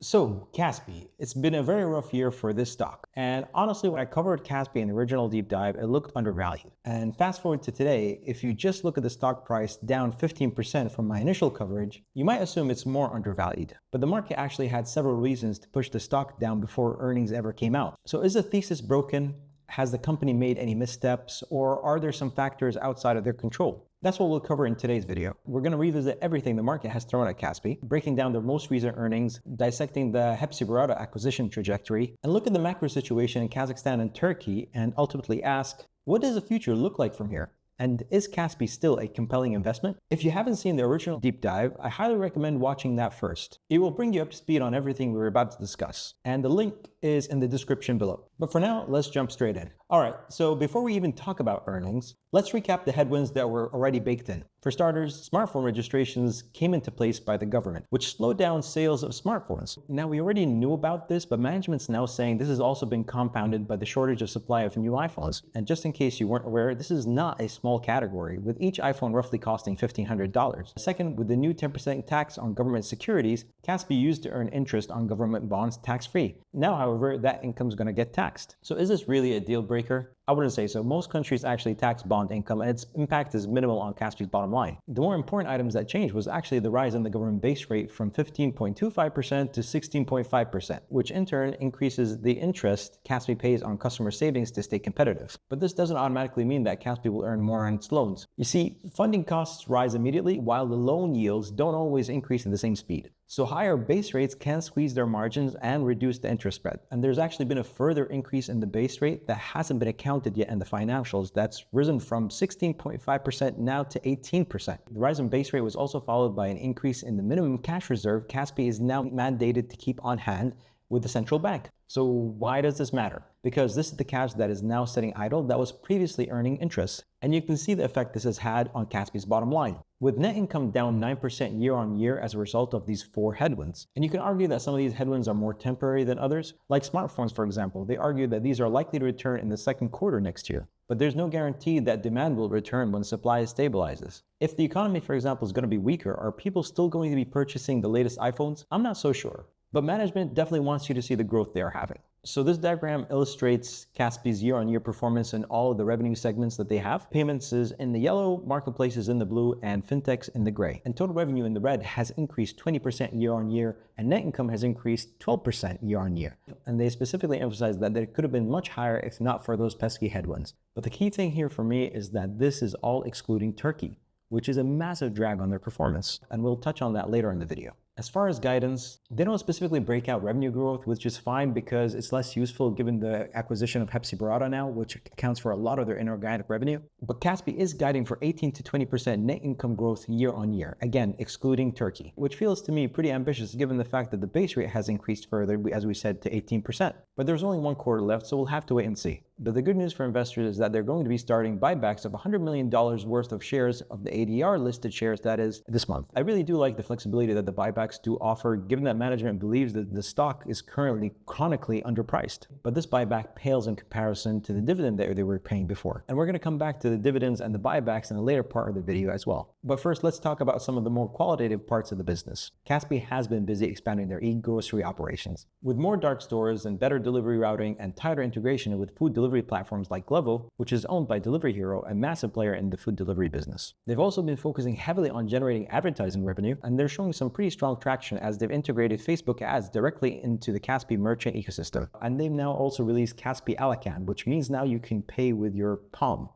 So, Kaspi, it's been a very rough year for this stock. And honestly, when I covered Kaspi in the original deep dive, it looked undervalued. And fast forward to today, if you just look at the stock price down 15% from my initial coverage, you might assume it's more undervalued. But the market actually had several reasons to push the stock down before earnings ever came out. So is the thesis broken? Has the company made any missteps? Or are there some factors outside of their control? That's what we'll cover in today's video. We're going to revisit everything the market has thrown at Kaspi, breaking down their most recent earnings, dissecting the Hepsiburada acquisition trajectory, and look at the macro situation in Kazakhstan and Turkey, and ultimately ask, what does the future look like from here? And is Kaspi still a compelling investment? If you haven't seen the original deep dive, I highly recommend watching that first. It will bring you up to speed on everything we're about to discuss, and the link is in the description below. But for now, let's jump straight in. All right, so before we even talk about earnings, let's recap the headwinds that were already baked in. For starters, smartphone registrations came into place by the government, which slowed down sales of smartphones. Now, we already knew about this, but management's now saying this has also been compounded by the shortage of supply of new iPhones. And just in case you weren't aware, this is not a small category, with each iPhone roughly costing $1,500. Second, with the new 10% tax on government securities, Kaspi used to earn interest on government bonds tax-free. Now, however, that income is going to get taxed. So is this really a deal breaker? I wouldn't say so. Most countries actually tax bond income, and its impact is minimal on Kaspi's bottom line. The more important items that changed was actually the rise in the government base rate from 15.25% to 16.5%, which in turn increases the interest Kaspi pays on customer savings to stay competitive. But this doesn't automatically mean that Kaspi will earn more on its loans. You see, funding costs rise immediately, while the loan yields don't always increase at the same speed. So higher base rates can squeeze their margins and reduce the interest spread. And there's actually been a further increase in the base rate that hasn't been accounted yet in the financials. That's risen from 16.5% now to 18%. The rise in base rate was also followed by an increase in the minimum cash reserve Kaspi is now mandated to keep on hand with the central bank. So why does this matter? Because this is the cash that is now sitting idle that was previously earning interest. And you can see the effect this has had on Kaspi's bottom line, with net income down 9% year on year as a result of these four headwinds. And you can argue that some of these headwinds are more temporary than others. Like smartphones, for example, they argue that these are likely to return in the second quarter next year. But there's no guarantee that demand will return when supply stabilizes. If the economy, for example, is going to be weaker, are people still going to be purchasing the latest iPhones? I'm not so sure. But management definitely wants you to see the growth they are having. So this diagram illustrates Kaspi's year-on-year performance in all of the revenue segments that they have. Payments is in the yellow, marketplace is in the blue, and fintechs in the gray. And total revenue in the red has increased 20% year-on-year, and net income has increased 12% year-on-year. And they specifically emphasize that it could have been much higher if not for those pesky headwinds. But the key thing here for me is that this is all excluding Turkey, which is a massive drag on their performance. And we'll touch on that later in the video. As far as guidance, they don't specifically break out revenue growth, which is fine because it's less useful given the acquisition of Hepsiburada now, which accounts for a lot of their inorganic revenue. But Kaspi is guiding for 18 to 20% net income growth year on year, again, excluding Turkey, which feels to me pretty ambitious given the fact that the base rate has increased further, as we said, to 18%. But there's only one quarter left, so we'll have to wait and see. But the good news for investors is that they're going to be starting buybacks of $100 million worth of shares of the ADR listed shares, that is, this month. I really do like the flexibility that the buybacks do offer, given that management believes that the stock is currently chronically underpriced. But this buyback pales in comparison to the dividend that they were paying before. And we're going to come back to the dividends and the buybacks in a later part of the video as well. But first, let's talk about some of the more qualitative parts of the business. Kaspi has been busy expanding their e-grocery operations. With more dark stores and better delivery routing and tighter integration with food delivery platforms like Glovo, which is owned by Delivery Hero, a massive player in the food delivery business. They've also been focusing heavily on generating advertising revenue, and they're showing some pretty strong traction as they've integrated Facebook ads directly into the Kaspi merchant ecosystem. And they've now also released Kaspi.kz, which means now you can pay with your palm.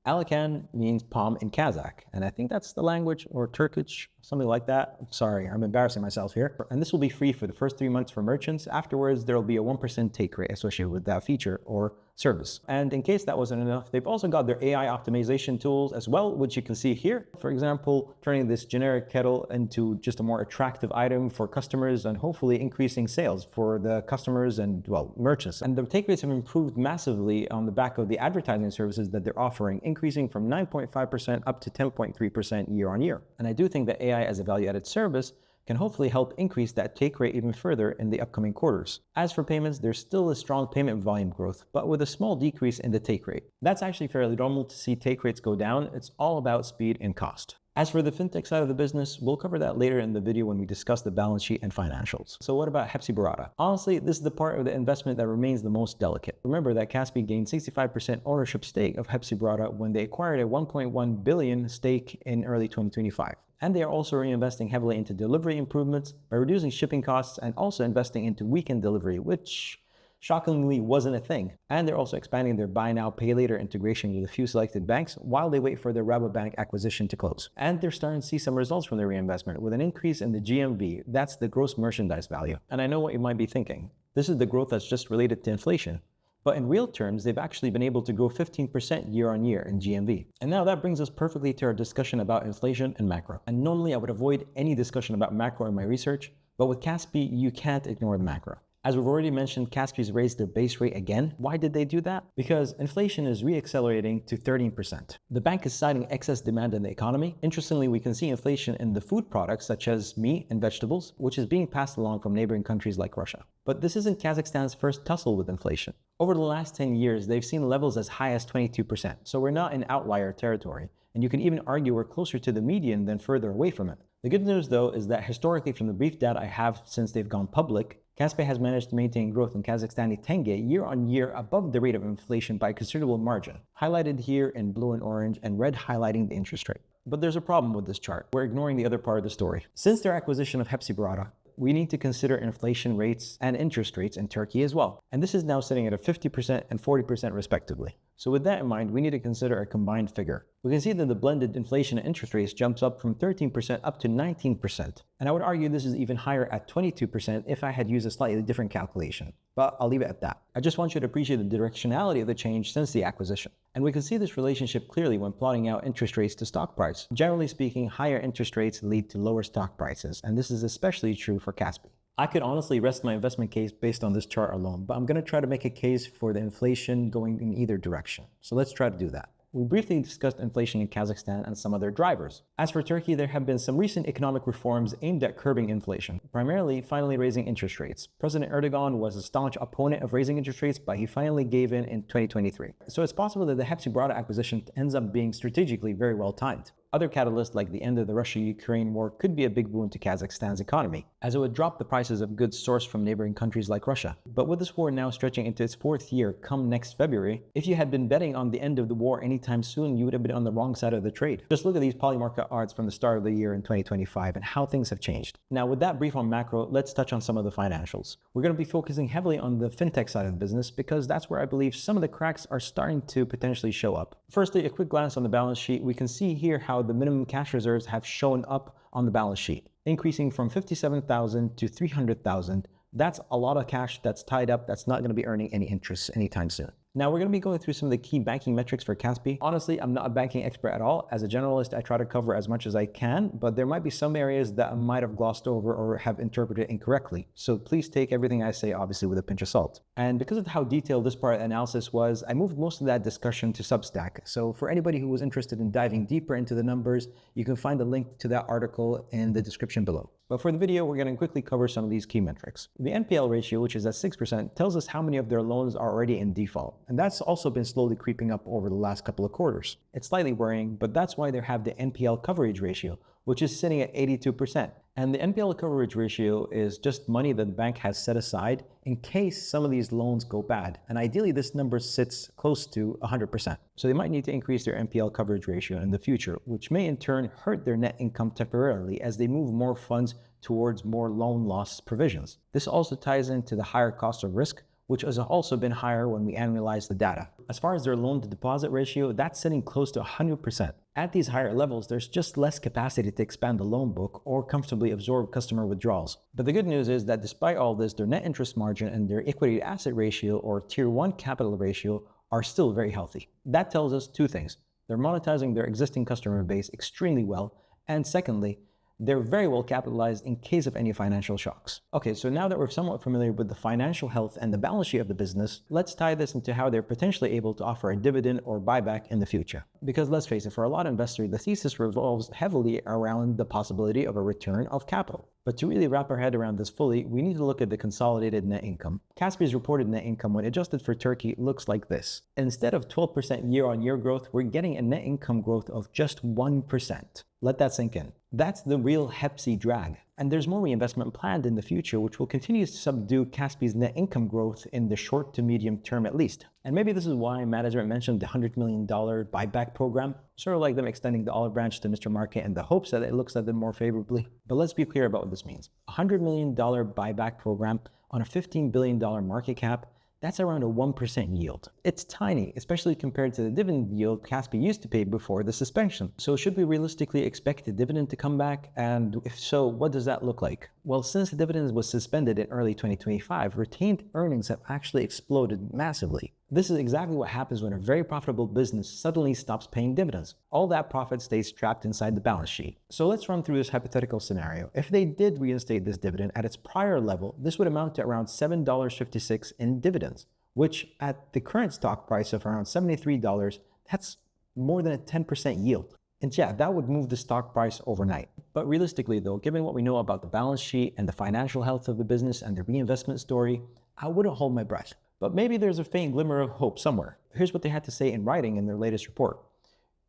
Alakan means palm in Kazakh, and I think that's the language, or Turkish, something like that. Sorry, I'm embarrassing myself here. And this will be free for the first 3 months for merchants. Afterwards, there will be a 1% take rate associated with that feature or service. And in case that wasn't enough, they've also got their AI optimization tools as well, which you can see here. For example, turning this generic kettle into just a more attractive item for customers and hopefully increasing sales for the customers and, well, merchants. And the take rates have improved massively on the back of the advertising services that they're offering, increasing from 9.5% up to 10.3% year on year. And I do think that AI as a value-added service can hopefully help increase that take rate even further in the upcoming quarters. As for payments, there's still a strong payment volume growth, but with a small decrease in the take rate. That's actually fairly normal to see take rates go down. It's all about speed and cost. As for the fintech side of the business, we'll cover that later in the video when we discuss the balance sheet and financials. So what about Hepsiburada? Honestly, this is the part of the investment that remains the most delicate. Remember that Kaspi gained 65% ownership stake of Hepsiburada when they acquired a 1.1 billion stake in early 2025. And they are also reinvesting heavily into delivery improvements by reducing shipping costs and also investing into weekend delivery, which shockingly wasn't a thing. And they're also expanding their buy now, pay later integration with a few selected banks while they wait for their Rabobank acquisition to close. And they're starting to see some results from their reinvestment with an increase in the GMV, that's the gross merchandise value. And I know what you might be thinking. This is the growth that's just related to inflation. But in real terms, they've actually been able to grow 15% year on year in GMV. And now that brings us perfectly to our discussion about inflation and macro. And normally I would avoid any discussion about macro in my research, but with Kaspi, you can't ignore the macro. As we've already mentioned, Kaspi's raised their base rate again. Why did they do that? Because inflation is re-accelerating to 13%. The bank is citing excess demand in the economy. Interestingly, we can see inflation in the food products such as meat and vegetables, which is being passed along from neighboring countries like Russia. But this isn't Kazakhstan's first tussle with inflation. Over the last 10 years, they've seen levels as high as 22%. So we're not in outlier territory. And you can even argue we're closer to the median than further away from it. The good news though is that historically from the brief data I have since they've gone public, Kaspi has managed to maintain growth in Kazakhstani tenge year on year above the rate of inflation by a considerable margin, highlighted here in blue and orange and red highlighting the interest rate. But there's a problem with this chart. We're ignoring the other part of the story. Since their acquisition of Hepsiburada, we need to consider inflation rates and interest rates in Turkey as well. And this is now sitting at a 50% and 40% respectively. So with that in mind, we need to consider a combined figure. We can see that the blended inflation and interest rates jumps up from 13% up to 19%. And I would argue this is even higher at 22% if I had used a slightly different calculation. But I'll leave it at that. I just want you to appreciate the directionality of the change since the acquisition. And we can see this relationship clearly when plotting out interest rates to stock price. Generally speaking, higher interest rates lead to lower stock prices. And this is especially true for Kaspi. I could honestly rest my investment case based on this chart alone, but I'm going to try to make a case for the inflation going in either direction. So let's try to do that. We briefly discussed inflation in Kazakhstan and some other drivers. As for Turkey, there have been some recent economic reforms aimed at curbing inflation, primarily finally raising interest rates. President Erdogan was a staunch opponent of raising interest rates, but he finally gave in 2023. So it's possible that the Hepsiburada acquisition ends up being strategically very well timed. Other catalysts like the end of the Russia-Ukraine war could be a big boon to Kazakhstan's economy, as it would drop the prices of goods sourced from neighboring countries like Russia. But with this war now stretching into its fourth year come next February, if you had been betting on the end of the war anytime soon, you would have been on the wrong side of the trade. Just look at these polymarket odds from the start of the year in 2025 and how things have changed. Now with that brief on macro, let's touch on some of the financials. We're going to be focusing heavily on the fintech side of the business because that's where I believe some of the cracks are starting to potentially show up. Firstly, a quick glance on the balance sheet. We can see here how the minimum cash reserves have shown up on the balance sheet, increasing from 57,000 to 300,000. That's a lot of cash that's tied up that's not going to be earning any interest anytime soon. Now we're going to be going through some of the key banking metrics for Kaspi. Honestly, I'm not a banking expert at all. As a generalist, I try to cover as much as I can, but there might be some areas that I might have glossed over or have interpreted incorrectly. So please take everything I say obviously with a pinch of salt. And because of how detailed this part of the analysis was, I moved most of that discussion to Substack. So for anybody who was interested in diving deeper into the numbers, you can find a link to that article in the description below. But for the video, we're going to quickly cover some of these key metrics. The NPL ratio, which is at 6%, tells us how many of their loans are already in default. And that's also been slowly creeping up over the last couple of quarters. It's slightly worrying, but that's why they have the NPL coverage ratio, which is sitting at 82%. And the NPL coverage ratio is just money that the bank has set aside in case some of these loans go bad. And ideally, this number sits close to 100%. So they might need to increase their NPL coverage ratio in the future, which may in turn hurt their net income temporarily as they move more funds towards more loan loss provisions. This also ties into the higher cost of risk, which has also been higher when we analyze the data. As far as their loan to deposit ratio, that's sitting close to 100%. At these higher levels, there's just less capacity to expand the loan book or comfortably absorb customer withdrawals. But the good news is that despite all this, their net interest margin and their equity to asset ratio or tier 1 capital ratio are still very healthy. That tells us two things. They're monetizing their existing customer base extremely well. And secondly, they're very well capitalized in case of any financial shocks. Okay, so now that we're somewhat familiar with the financial health and the balance sheet of the business, let's tie this into how they're potentially able to offer a dividend or buyback in the future. Because let's face it, for a lot of investors, the thesis revolves heavily around the possibility of a return of capital. But to really wrap our head around this fully, we need to look at the consolidated net income. Kaspi's reported net income when adjusted for Turkey looks like this. Instead of 12% year-on-year growth, we're getting a net income growth of just 1%. Let that sink in. That's the real Hep C drag. And there's more reinvestment planned in the future, which will continue to subdue Kaspi's net income growth in the short to medium term at least. And maybe this is why management mentioned the $100 million buyback program, sort of like them extending the olive branch to Mr. Market in the hopes that it looks at them more favorably. But let's be clear about what this means. A $100 million buyback program on a $15 billion market cap, that's around a 1% yield. It's tiny, especially compared to the dividend yield Kaspi used to pay before the suspension. So should we realistically expect the dividend to come back? And if so, what does that look like? Well, since the dividend was suspended in early 2025, retained earnings have actually exploded massively. This is exactly what happens when a very profitable business suddenly stops paying dividends. All that profit stays trapped inside the balance sheet. So let's run through this hypothetical scenario. If they did reinstate this dividend at its prior level, this would amount to around $7.56 in dividends, which at the current stock price of around $73, that's more than a 10% yield. And yeah, that would move the stock price overnight. But realistically though, given what we know about the balance sheet and the financial health of the business and the reinvestment story, I wouldn't hold my breath. But maybe there's a faint glimmer of hope somewhere. Here's what they had to say in writing in their latest report.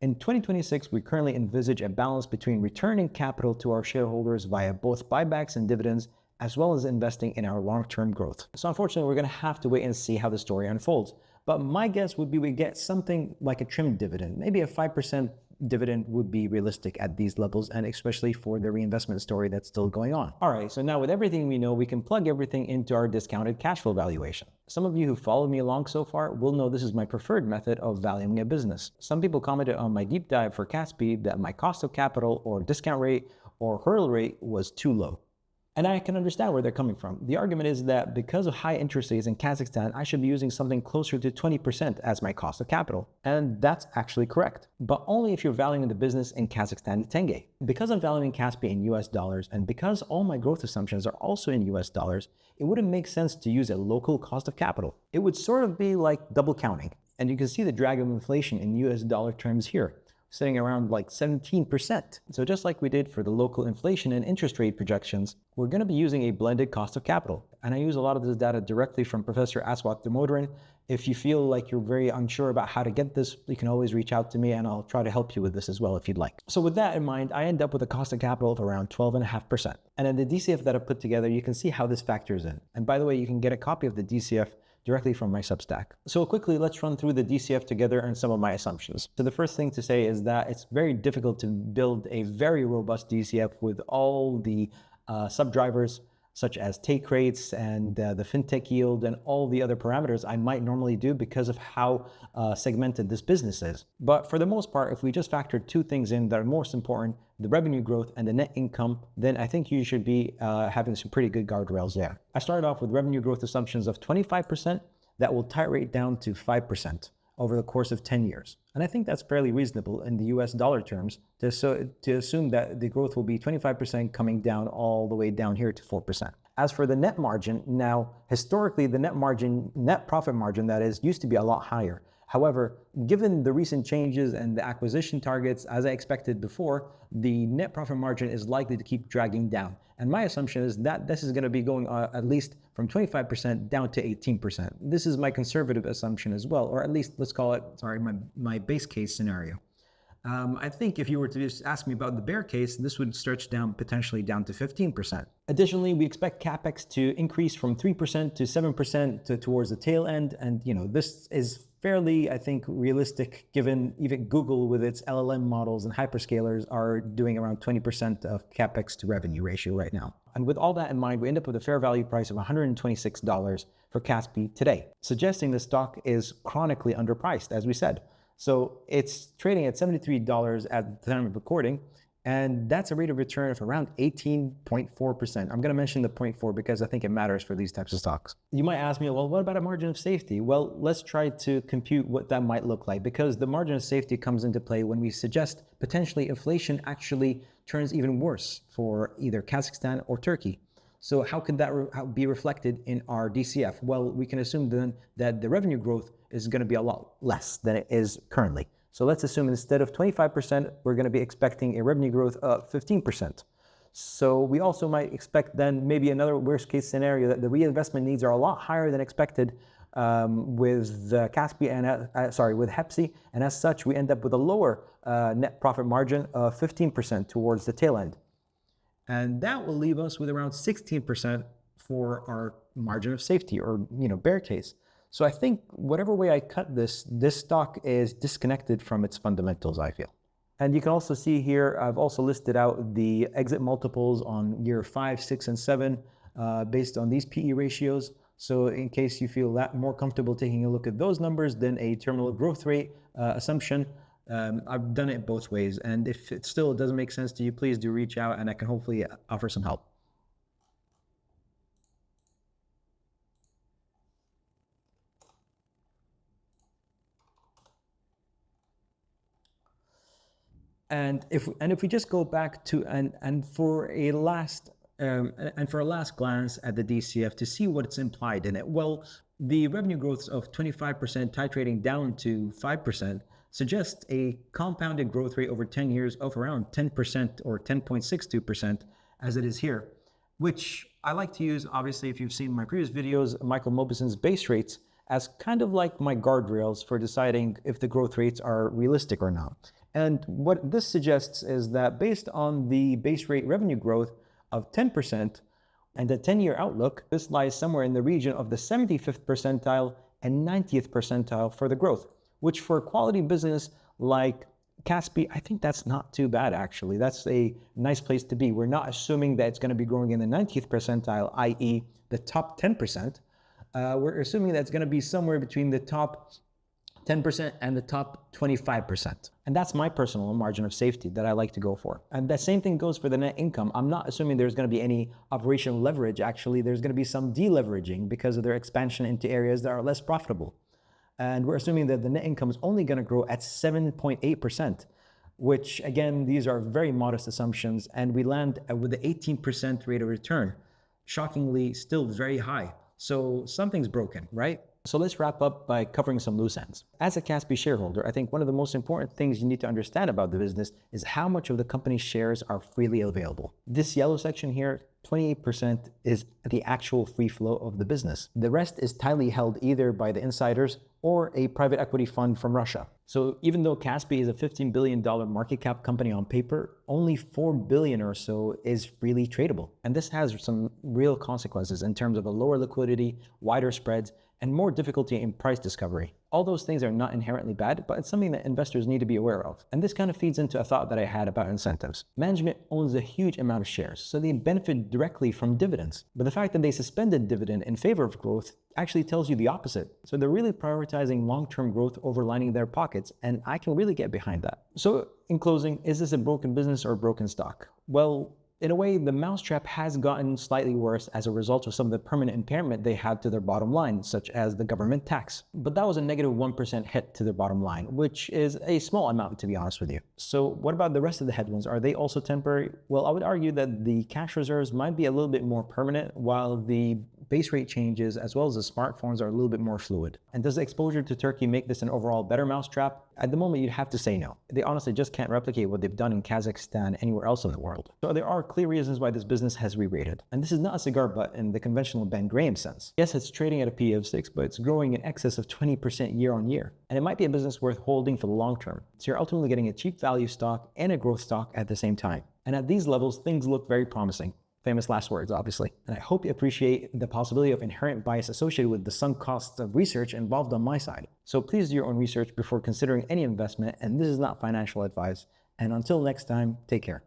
In 2026, we currently envisage a balance between returning capital to our shareholders via both buybacks and dividends, as well as investing in our long-term growth. So unfortunately, we're going to have to wait and see how the story unfolds. But my guess would be we get something like a trimmed dividend. Maybe a 5% dividend would be realistic at these levels, and especially for the reinvestment story that's still going on. All right, so now with everything we know, we can plug everything into our discounted cash flow valuation. Some of you who followed me along so far will know this is my preferred method of valuing a business. Some people commented on my deep dive for Kaspi that my cost of capital or discount rate or hurdle rate was too low. And I can understand where they're coming from. The argument is that because of high interest rates in Kazakhstan, I should be using something closer to 20% as my cost of capital. And that's actually correct, but only if you're valuing the business in Kazakhstan tenge. Because I'm valuing Kaspi in US dollars, and because all my growth assumptions are also in US dollars, it wouldn't make sense to use a local cost of capital. It would sort of be like double counting. And you can see the drag of inflation in US dollar terms here, sitting around like 17%. So just like we did for the local inflation and interest rate projections, we're going to be using a blended cost of capital. And I use a lot of this data directly from Professor Aswat Damodaran. If you feel like you're very unsure about how to get this, you can always reach out to me and I'll try to help you with this as well if you'd like. So with that in mind, I end up with a cost of capital of around 12.5%. And in the DCF that I put together, you can see how this factors in. And by the way, you can get a copy of the DCF directly from my Substack. So quickly, let's run through the DCF together and some of my assumptions. So the first thing to say is that it's very difficult to build a very robust DCF with all the sub-drivers such as take rates and the fintech yield and all the other parameters I might normally do because of how segmented this business is. But for the most part, if we just factor two things in that are most important, the revenue growth and the net income, then I think you should be having some pretty good guardrails there. I started off with revenue growth assumptions of 25% that will titrate down to 5% over the course of 10 years. And I think that's fairly reasonable in the US dollar terms to assume that the growth will be 25% coming down all the way down here to 4%. As for the net margin, now historically the net profit margin that is, used to be a lot higher. However, given the recent changes and the acquisition targets, as I expected before, the net profit margin is likely to keep dragging down. And my assumption is that this is going to be going at least from 25% down to 18%. This is my conservative assumption as well, or at least let's call it, my base case scenario. I think if you were to just ask me about the bear case, this would stretch down potentially down to 15%. Additionally, we expect CapEx to increase from 3% to 7% towards the tail end. And this is fairly, I think, realistic given even Google with its LLM models and hyperscalers are doing around 20% of CapEx to revenue ratio right now. And with all that in mind, we end up with a fair value price of $126 for Kaspi today, suggesting the stock is chronically underpriced, as we said. So it's trading at $73 at the time of recording, and that's a rate of return of around 18.4%. I'm going to mention the 0.4 because I think it matters for these types of stocks. You might ask me, well, what about a margin of safety? Well, let's try to compute what that might look like, because the margin of safety comes into play when we suggest potentially inflation actually turns even worse for either Kazakhstan or Turkey. So how could that be reflected in our DCF? Well, we can assume then that the revenue growth is going to be a lot less than it is currently. So let's assume instead of 25%, we're going to be expecting a revenue growth of 15%. So we also might expect then maybe another worst case scenario that the reinvestment needs are a lot higher than expected with Kaspi and with Hepsi, and as such, we end up with a lower net profit margin of 15% towards the tail end. And that will leave us with around 16% for our margin of safety, or bear case. So I think whatever way I cut this stock is disconnected from its fundamentals, I feel. And you can also see here, I've also listed out the exit multiples on year 5, 6, and 7 based on these PE ratios. So in case you feel that more comfortable taking a look at those numbers than a terminal growth rate assumption, I've done it both ways. And if it still doesn't make sense to you, please do reach out and I can hopefully offer some help. And if we just go back to and for a last glance at the DCF to see what's implied in it, well, the revenue growth of 25% titrating down to 5% suggests a compounded growth rate over 10 years of around 10% or 10.62%, as it is here, which I like to use, obviously, if you've seen my previous videos, Michael Mauboussin's base rates as kind of like my guardrails for deciding if the growth rates are realistic or not. And what this suggests is that based on the base rate revenue growth of 10% and the 10-year outlook, this lies somewhere in the region of the 75th percentile and 90th percentile for the growth, which for a quality business like Kaspi, I think that's not too bad, actually. That's a nice place to be. We're not assuming that it's going to be growing in the 90th percentile, i.e. the top 10%. We're assuming that it's going to be somewhere between the top 10% and the top 25%. And that's my personal margin of safety that I like to go for. And the same thing goes for the net income. I'm not assuming there's going to be any operational leverage. Actually, there's going to be some deleveraging because of their expansion into areas that are less profitable. And we're assuming that the net income is only going to grow at 7.8%, which again, these are very modest assumptions. And we land with the 18% rate of return. Shockingly, still very high. So something's broken, right? So let's wrap up by covering some loose ends. As a Kaspi shareholder, I think one of the most important things you need to understand about the business is how much of the company's shares are freely available. This yellow section here, 28% is the actual free flow of the business. The rest is tightly held either by the insiders or a private equity fund from Russia. So even though Kaspi is a $15 billion market cap company on paper, only $4 billion or so is freely tradable. And this has some real consequences in terms of a lower liquidity, wider spreads, and more difficulty in price discovery. All those things are not inherently bad, but it's something that investors need to be aware of. And this kind of feeds into a thought that I had about incentives. Management owns a huge amount of shares, so they benefit directly from dividends. But the fact that they suspended dividend in favor of growth actually tells you the opposite. So they're really prioritizing long-term growth over lining their pockets, and I can really get behind that. So in closing, is this a broken business or a broken stock? Well, in a way, the mousetrap has gotten slightly worse as a result of some of the permanent impairment they had to their bottom line, such as the government tax. But that was a negative 1% hit to their bottom line, which is a small amount, to be honest with you. So what about the rest of the headwinds? Are they also temporary? Well, I would argue that the cash reserves might be a little bit more permanent, while the base rate changes as well as the smartphones are a little bit more fluid. And does the exposure to Turkey make this an overall better mousetrap? At the moment, you'd have to say no. They honestly just can't replicate what they've done in Kazakhstan anywhere else in the world. So there are clear reasons why this business has re-rated. And this is not a cigar butt in the conventional Ben Graham sense. Yes, it's trading at a PE of 6, but it's growing in excess of 20% year on year. And it might be a business worth holding for the long term. So you're ultimately getting a cheap value stock and a growth stock at the same time. And at these levels, things look very promising. Famous last words, obviously. And I hope you appreciate the possibility of inherent bias associated with the sunk costs of research involved on my side. So please do your own research before considering any investment, and this is not financial advice. And until next time, take care.